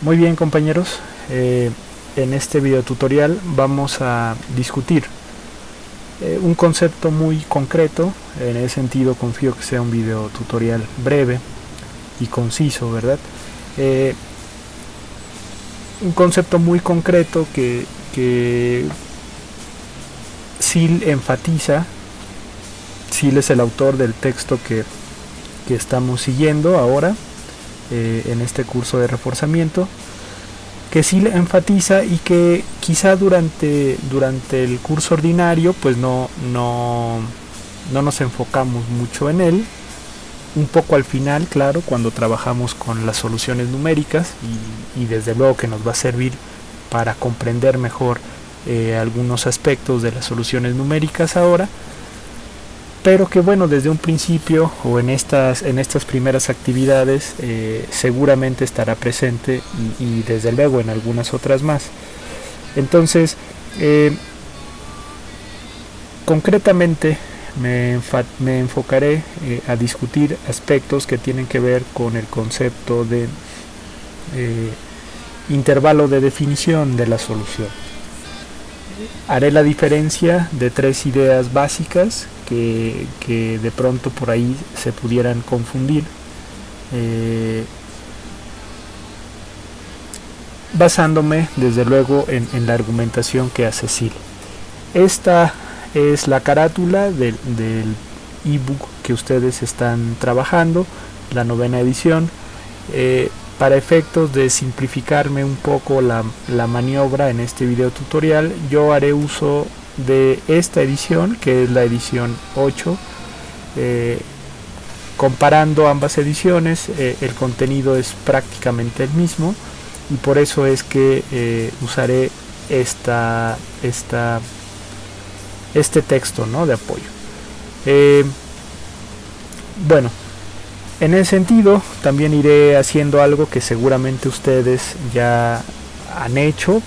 Muy bien, compañeros, en este video tutorial vamos a discutir un concepto muy concreto. En ese sentido confío que sea un video tutorial breve y conciso, ¿verdad? Un concepto muy concreto que Sil enfatiza. Sil es el autor del texto que estamos siguiendo ahora en este curso de reforzamiento, que sí le enfatiza y que quizá durante el curso ordinario pues no nos enfocamos mucho en él. Un poco al final, claro, cuando trabajamos con las soluciones numéricas, y desde luego que nos va a servir para comprender mejor algunos aspectos de las soluciones numéricas ahora, pero que bueno, desde un principio o en estas primeras actividades seguramente estará presente y desde luego en algunas otras más. Entonces, concretamente me enfocaré a discutir aspectos que tienen que ver con el concepto de intervalo de definición de la solución. Haré la diferencia de tres ideas básicas que de pronto por ahí se pudieran confundir, basándome desde luego en la argumentación que hace Sil. Esta es la carátula del ebook que ustedes están trabajando, la 9ª edición. Para efectos de simplificarme un poco la maniobra en este video tutorial, yo haré uso de esta edición, que es la edición 8. Comparando ambas ediciones, el contenido es prácticamente el mismo, y por eso es que usaré este texto, ¿no?, de apoyo. Bueno, en ese sentido también iré haciendo algo que seguramente ustedes ya han hecho.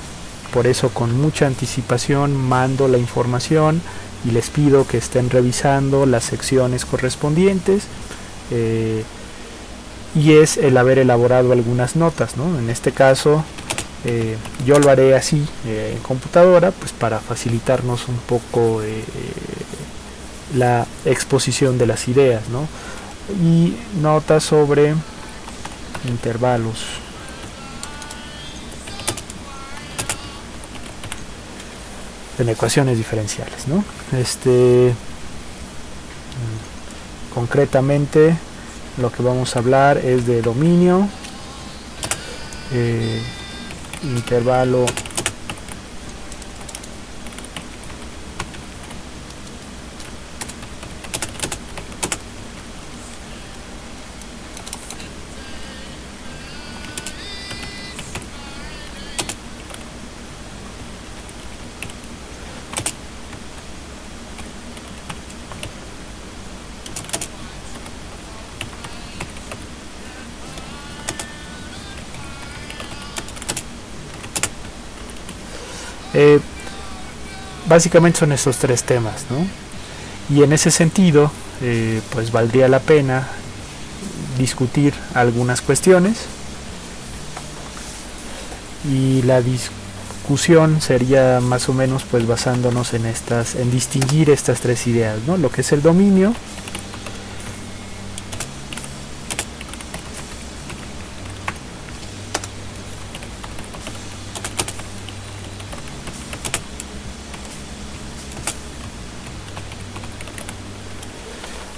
Por eso con mucha anticipación mando la información y les pido que estén revisando las secciones correspondientes, y es el haber elaborado algunas notas, ¿no? En este caso yo lo haré así en computadora, pues para facilitarnos un poco la exposición de las ideas, ¿no? Y notas sobre intervalos en ecuaciones diferenciales, ¿no? Concretamente lo que vamos a hablar es de dominio, intervalo básicamente son estos tres temas, ¿no? Y en ese sentido pues valdría la pena discutir algunas cuestiones, y la discusión sería más o menos pues basándonos en distinguir estas tres ideas, ¿no? Lo que es el dominio,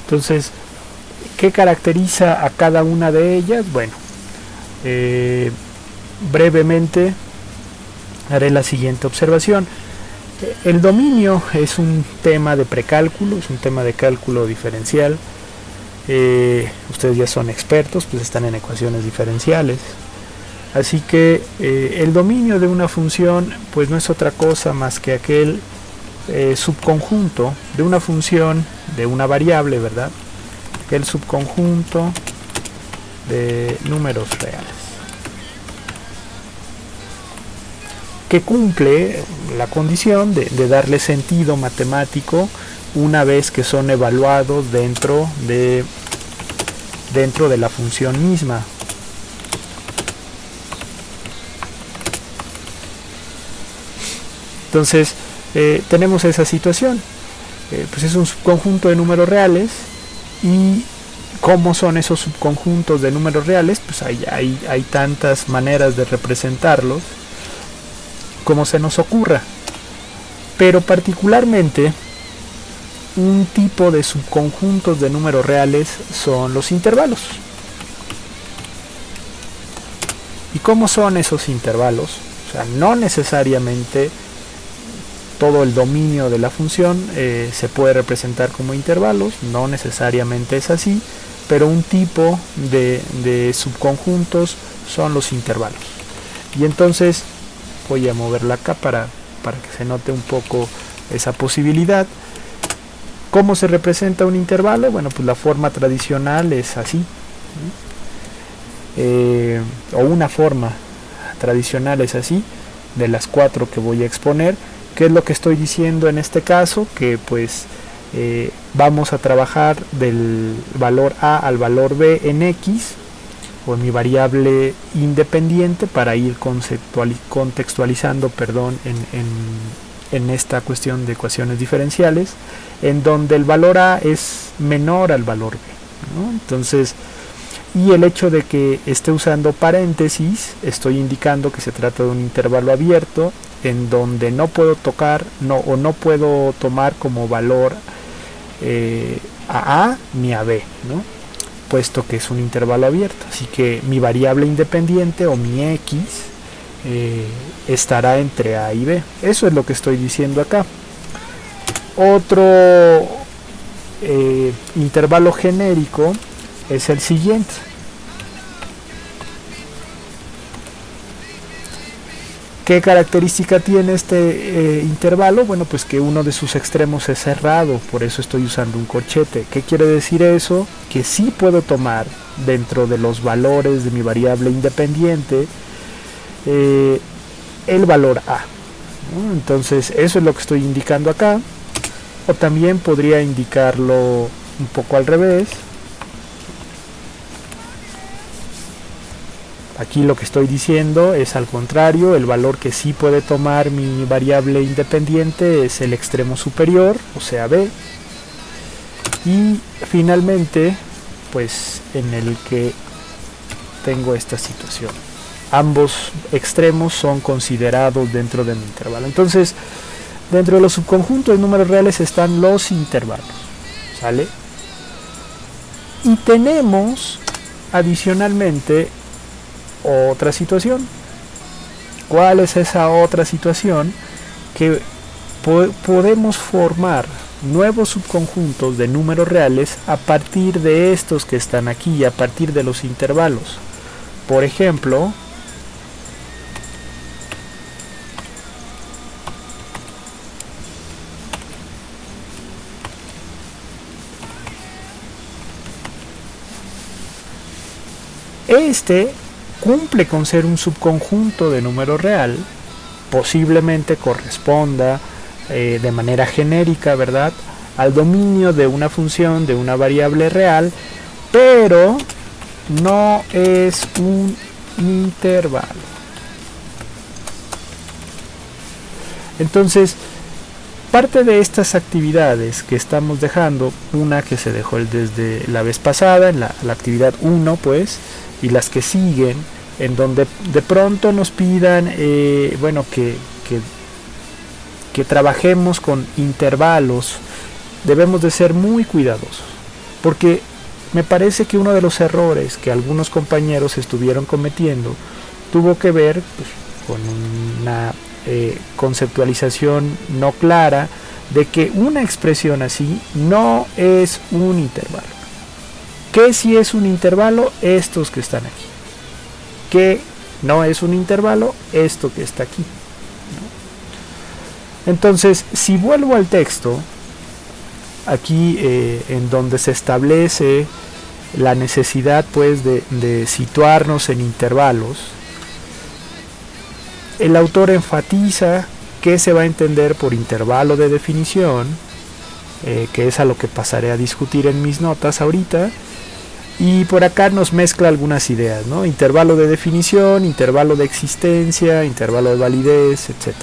entonces, ¿qué caracteriza a cada una de ellas? Bueno, brevemente haré la siguiente observación. El dominio es un tema de precálculo, es un tema de cálculo diferencial. Ustedes ya son expertos, pues están en ecuaciones diferenciales. Así que el dominio de una función pues no es otra cosa más que aquel subconjunto de una función de una variable, ¿verdad? El subconjunto de números reales que cumple la condición de darle sentido matemático una vez que son evaluados dentro de la función misma. Entonces tenemos esa situación. Pues es un subconjunto de números reales, y ¿cómo son esos subconjuntos de números reales? Pues hay tantas maneras de representarlos como se nos ocurra, pero particularmente un tipo de subconjuntos de números reales son los intervalos. ¿Y cómo son esos intervalos? O sea, no necesariamente todo el dominio de la función se puede representar como intervalos, no necesariamente es así, pero un tipo de subconjuntos son los intervalos. Y entonces voy a moverla acá para que se note un poco esa posibilidad. ¿Cómo se representa un intervalo? Bueno, pues la forma tradicional es así, o una forma tradicional es así, de las 4 que voy a exponer. ¿Qué es lo que estoy diciendo en este caso? Que pues vamos a trabajar del valor a al valor b en x, o en mi variable independiente, para ir contextualizando en esta cuestión de ecuaciones diferenciales, en donde el valor a es menor al valor b, ¿no? Entonces, y el hecho de que esté usando paréntesis, estoy indicando que se trata de un intervalo abierto, en donde no puedo no puedo tomar como valor a ni a b, ¿no? Puesto que es un intervalo abierto. Así que mi variable independiente, o mi x, estará entre a y b. Eso es lo que estoy diciendo acá. Otro intervalo genérico es el siguiente. ¿Qué característica tiene este intervalo? Bueno, pues que uno de sus extremos es cerrado, por eso estoy usando un corchete. ¿Qué quiere decir eso? Que sí puedo tomar dentro de los valores de mi variable independiente el valor a, ¿no? Entonces eso es lo que estoy indicando acá. O también podría indicarlo un poco al revés. Aquí lo que estoy diciendo es al contrario, el valor que sí puede tomar mi variable independiente es el extremo superior, o sea b. Y finalmente, pues en el que tengo esta situación. Ambos extremos son considerados dentro de mi intervalo. Entonces, dentro de los subconjuntos de números reales están los intervalos, ¿sale? Y tenemos adicionalmente otra situación. ¿Cuál es esa otra situación? Que podemos formar nuevos subconjuntos de números reales a partir de estos que están aquí, a partir de los intervalos. Por ejemplo, este cumple con ser un subconjunto de número real, posiblemente corresponda de manera genérica, ¿verdad?, al dominio de una función de una variable real, pero no es un intervalo. Entonces, parte de estas actividades que estamos dejando, una que se dejó desde la vez pasada, en la actividad 1, pues, y las que siguen, en donde de pronto nos pidan bueno, que trabajemos con intervalos, debemos de ser muy cuidadosos, porque me parece que uno de los errores que algunos compañeros estuvieron cometiendo tuvo que ver, pues, con una conceptualización no clara de que una expresión así no es un intervalo. ¿Qué si es un intervalo? Estos que están aquí. ¿Qué no es un intervalo? Esto que está aquí, ¿no? Entonces, si vuelvo al texto, aquí en donde se establece la necesidad, pues, de situarnos en intervalos, el autor enfatiza qué se va a entender por intervalo de definición, que es a lo que pasaré a discutir en mis notas ahorita. Y por acá nos mezcla algunas ideas, ¿no? Intervalo de definición, intervalo de existencia, intervalo de validez, etc.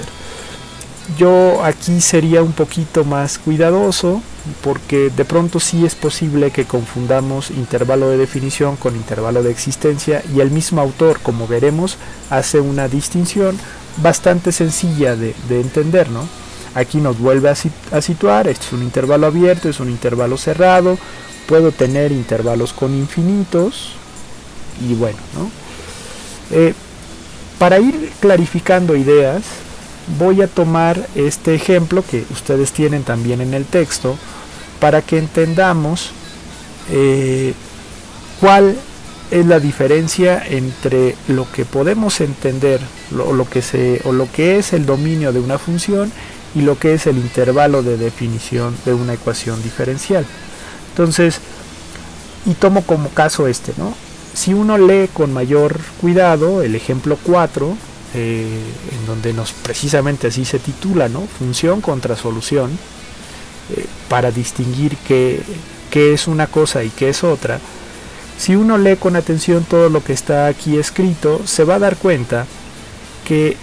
Yo aquí sería un poquito más cuidadoso, porque de pronto sí es posible que confundamos intervalo de definición con intervalo de existencia, y el mismo autor, como veremos, hace una distinción bastante sencilla de entender, ¿no? Aquí nos vuelve a situar, esto es un intervalo abierto, es un intervalo cerrado, puedo tener intervalos con infinitos, y bueno, ¿no? Para ir clarificando ideas, voy a tomar este ejemplo que ustedes tienen también en el texto, para que entendamos cuál es la diferencia entre lo que podemos entender, lo que es el dominio de una función, y lo que es el intervalo de definición de una ecuación diferencial. Entonces, y tomo como caso este, ¿no? Si uno lee con mayor cuidado el ejemplo 4, en donde precisamente así se titula, ¿no? Función contra solución, para distinguir qué es una cosa y qué es otra. Si uno lee con atención todo lo que está aquí escrito, se va a dar cuenta que,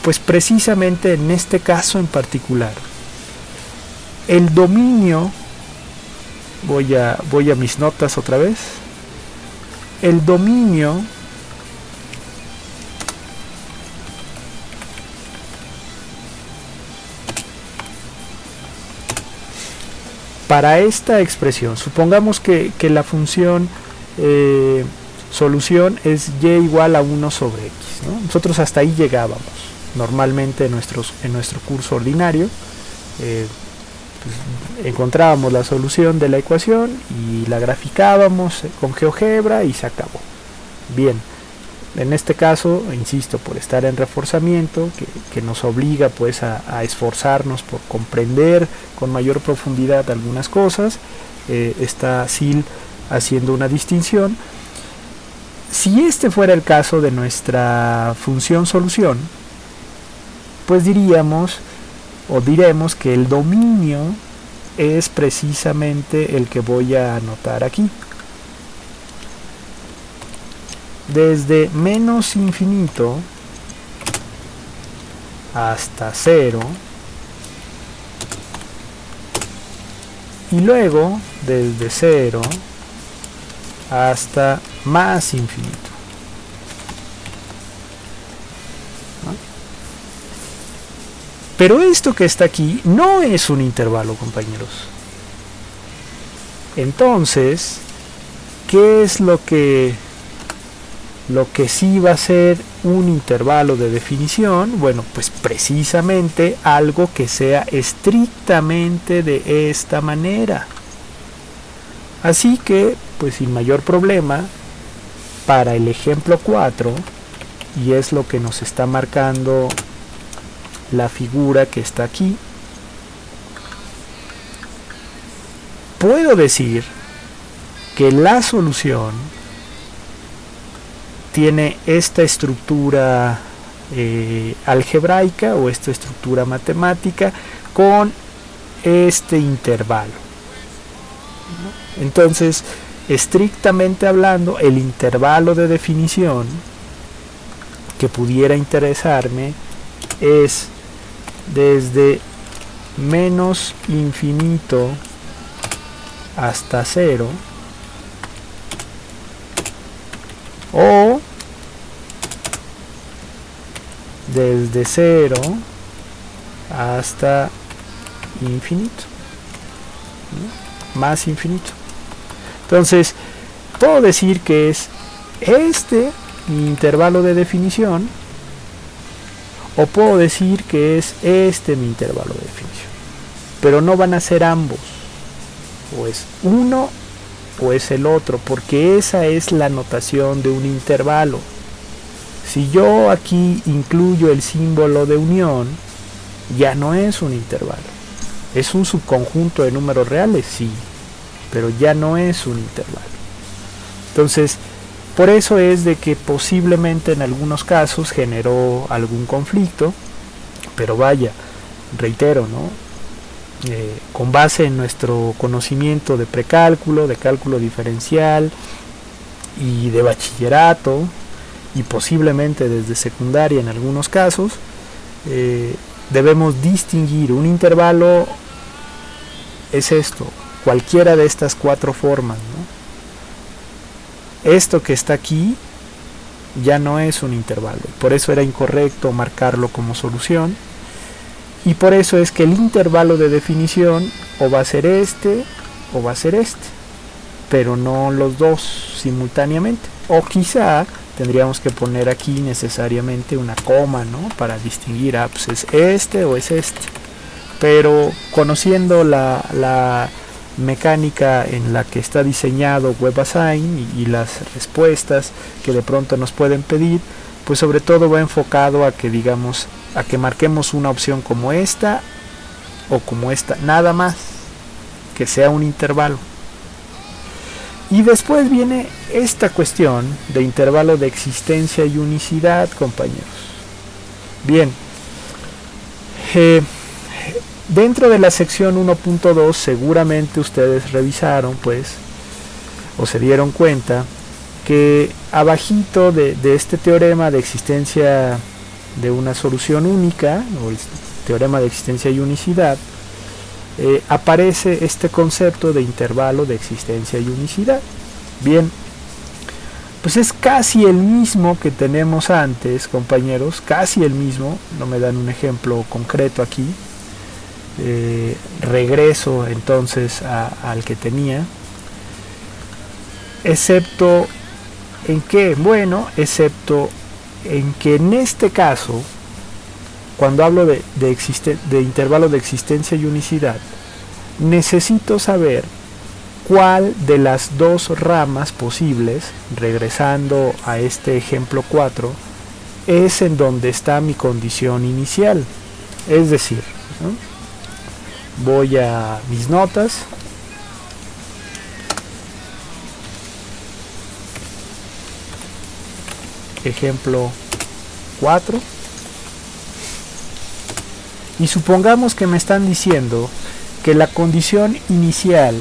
pues precisamente en este caso en particular, el dominio, voy a mis notas otra vez, el dominio para esta expresión, supongamos que la función solución es y igual a 1 sobre x, ¿no? Nosotros hasta ahí llegábamos normalmente en nuestro curso ordinario. Pues, encontrábamos la solución de la ecuación y la graficábamos con GeoGebra y se acabó. Bien, en este caso, insisto, por estar en reforzamiento, que nos obliga pues a esforzarnos por comprender con mayor profundidad algunas cosas, está SIL haciendo una distinción. Si este fuera el caso de nuestra función solución, pues diremos que el dominio es precisamente el que voy a anotar aquí. Desde menos infinito hasta 0, y luego desde 0 hasta más infinito. ¿No? Pero esto que está aquí no es un intervalo, compañeros. Entonces, ¿qué es lo que sí va a ser un intervalo de definición? Bueno, pues precisamente algo que sea estrictamente de esta manera. Así que, pues sin mayor problema, para el ejemplo 4, y es lo que nos está marcando la figura que está aquí, puedo decir que la solución tiene esta estructura algebraica o esta estructura matemática con este intervalo. Entonces, estrictamente hablando, el intervalo de definición que pudiera interesarme es desde menos infinito hasta 0, o desde 0 hasta infinito, ¿no? Más infinito. Entonces, puedo decir que es este mi intervalo de definición, o puedo decir que es este mi intervalo de definición, pero no van a ser ambos, o es uno o es el otro, porque esa es la notación de un intervalo. Si yo aquí incluyo el símbolo de unión, ya no es un intervalo. Es un subconjunto de números reales, sí, pero ya no es un intervalo. Entonces, por eso es de que posiblemente en algunos casos generó algún conflicto, pero vaya, reitero, ¿no? Con base en nuestro conocimiento de precálculo, de cálculo diferencial y de bachillerato, y posiblemente desde secundaria en algunos casos, debemos distinguir. Un intervalo es esto, cualquiera de estas cuatro formas, ¿no? Esto que está aquí ya no es un intervalo, por eso era incorrecto marcarlo como solución, y por eso es que el intervalo de definición o va a ser este o va a ser este, pero no los dos simultáneamente. O quizá tendríamos que poner aquí necesariamente una coma, ¿no? Para distinguir, pues es este o es este. Pero conociendo la mecánica en la que está diseñado WebAssign y las respuestas que de pronto nos pueden pedir, pues sobre todo va enfocado a que digamos, a que marquemos una opción como esta o como esta, nada más, que sea un intervalo. Y después viene esta cuestión de intervalo de existencia y unicidad, compañeros. Bien, dentro de la sección 1.2 seguramente ustedes revisaron, pues, o se dieron cuenta que abajito de este teorema de existencia de una solución única, o el teorema de existencia y unicidad, aparece este concepto de intervalo de existencia y unicidad. Bien, pues es casi el mismo que tenemos antes, compañeros, casi el mismo. No me dan un ejemplo concreto aquí. Regreso entonces al que tenía, excepto en que, bueno, excepto en que en este caso, cuando hablo de intervalo de existencia y unicidad, necesito saber cuál de las dos ramas posibles, regresando a este ejemplo 4, es en donde está mi condición inicial. Es decir, ¿no? Voy a mis notas, ejemplo 4, y supongamos que me están diciendo que la condición inicial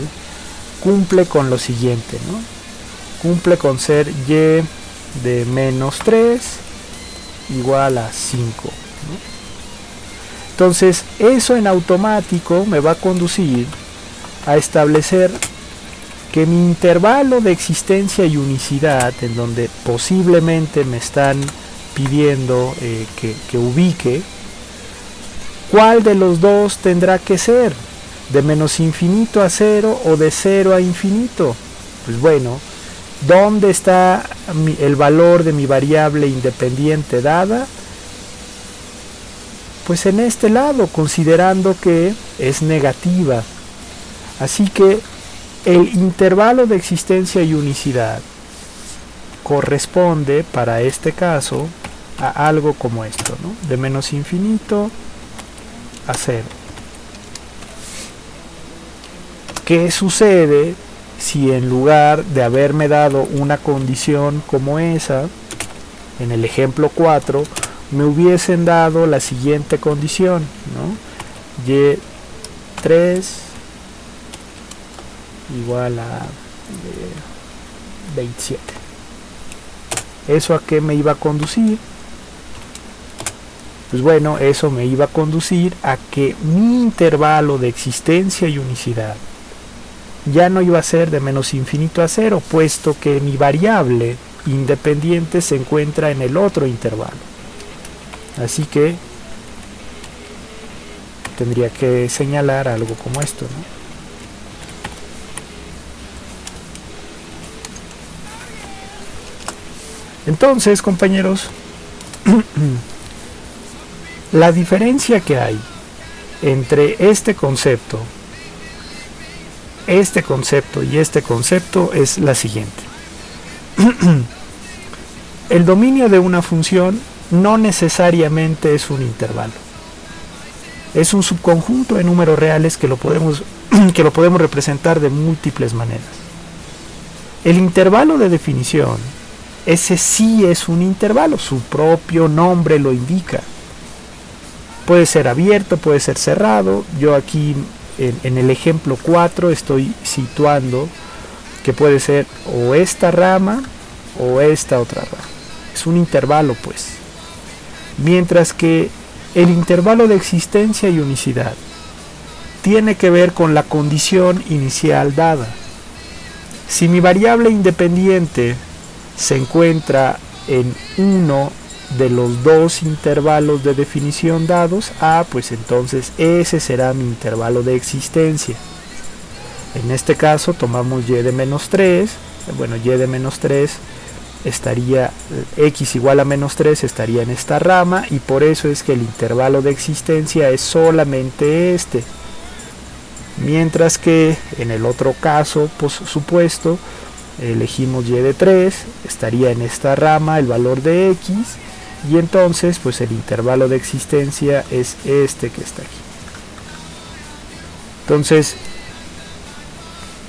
cumple con lo siguiente, ¿no? Cumple con ser y de menos 3 igual a 5, ¿no? Entonces eso en automático me va a conducir a establecer que mi intervalo de existencia y unicidad, en donde posiblemente me están pidiendo que ubique, ¿cuál de los dos tendrá que ser? ¿De menos infinito a 0 o de 0 a infinito? Pues bueno, ¿dónde está el valor de mi variable independiente dada? Pues en este lado, considerando que es negativa. Así que el intervalo de existencia y unicidad corresponde para este caso a algo como esto, ¿no? De menos infinito a 0. ¿Qué sucede si en lugar de haberme dado una condición como esa, en el ejemplo 4, me hubiesen dado la siguiente condición, ¿no? Y3 igual a 27. ¿Eso a qué me iba a conducir? Pues bueno, eso me iba a conducir a que mi intervalo de existencia y unicidad ya no iba a ser de menos infinito a 0, puesto que mi variable independiente se encuentra en el otro intervalo. Así que tendría que señalar algo como esto, ¿no? Entonces, compañeros, la diferencia que hay entre este concepto y este concepto es la siguiente. El dominio de una función no necesariamente es un intervalo. Es un subconjunto de números reales que lo podemos representar de múltiples maneras. El intervalo de definición, ese sí es un intervalo, su propio nombre lo indica. Puede ser abierto, puede ser cerrado. Yo aquí en el ejemplo 4 estoy situando que puede ser o esta rama o esta otra rama. Es un intervalo, pues. Mientras que el intervalo de existencia y unicidad tiene que ver con la condición inicial dada. Si mi variable independiente se encuentra en uno de los dos intervalos de definición dados, pues entonces ese será mi intervalo de existencia. En este caso tomamos y de menos 3, bueno, y de menos 3 estaría, x igual a menos 3 estaría en esta rama, y por eso es que el intervalo de existencia es solamente este. Mientras que en el otro caso, por supuesto, elegimos y de 3, estaría en esta rama el valor de x, y entonces pues el intervalo de existencia es este que está aquí. Entonces,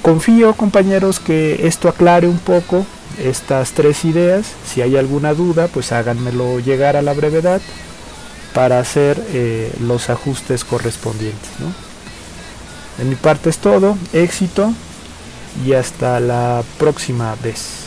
confío, compañeros, que esto aclare un poco estas tres ideas. Si hay alguna duda, pues háganmelo llegar a la brevedad para hacer los ajustes correspondientes, ¿no? De mi parte es todo, éxito y hasta la próxima vez.